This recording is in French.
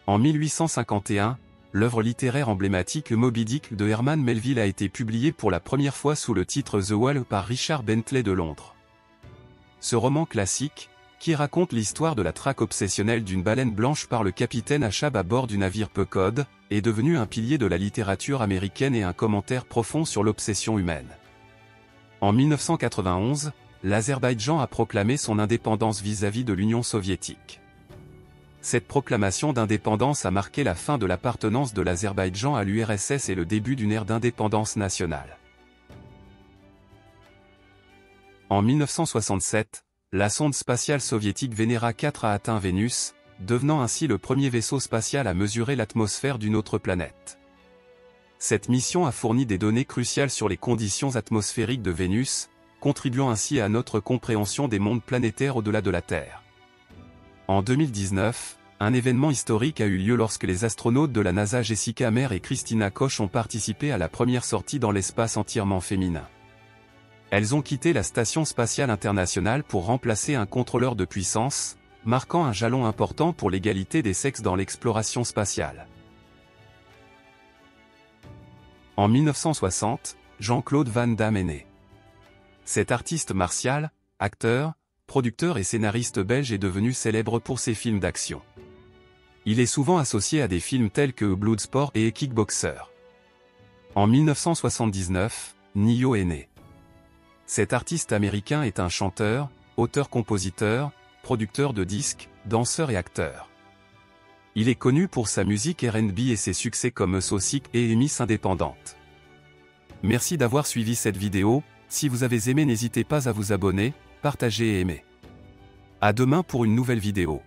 En 1851, l'œuvre littéraire emblématique Moby Dick de Herman Melville a été publiée pour la première fois sous le titre The Whale par Richard Bentley de Londres. Ce roman classique, qui raconte l'histoire de la traque obsessionnelle d'une baleine blanche par le capitaine Achab à bord du navire Pequod, est devenu un pilier de la littérature américaine et un commentaire profond sur l'obsession humaine. En 1991, l'Azerbaïdjan a proclamé son indépendance vis-à-vis de l'Union soviétique. Cette proclamation d'indépendance a marqué la fin de l'appartenance de l'Azerbaïdjan à l'URSS et le début d'une ère d'indépendance nationale. En 1967, la sonde spatiale soviétique Venera 4 a atteint Vénus, devenant ainsi le premier vaisseau spatial à mesurer l'atmosphère d'une autre planète. Cette mission a fourni des données cruciales sur les conditions atmosphériques de Vénus, contribuant ainsi à notre compréhension des mondes planétaires au-delà de la Terre. En 2019, un événement historique a eu lieu lorsque les astronautes de la NASA Jessica Meir et Christina Koch ont participé à la première sortie dans l'espace entièrement féminin. Elles ont quitté la Station spatiale internationale pour remplacer un contrôleur de puissance, marquant un jalon important pour l'égalité des sexes dans l'exploration spatiale. En 1960, Jean-Claude Van Damme est né. Cet artiste martial, acteur, producteur et scénariste belge est devenu célèbre pour ses films d'action. Il est souvent associé à des films tels que Bloodsport et Kickboxer. En 1979, Nio est né. Cet artiste américain est un chanteur, auteur-compositeur, producteur de disques, danseur et acteur. Il est connu pour sa musique R&B et ses succès comme So Sick et Miss Indépendante. Merci d'avoir suivi cette vidéo. Si vous avez aimé, n'hésitez pas à vous abonner, partager et aimer. À demain pour une nouvelle vidéo.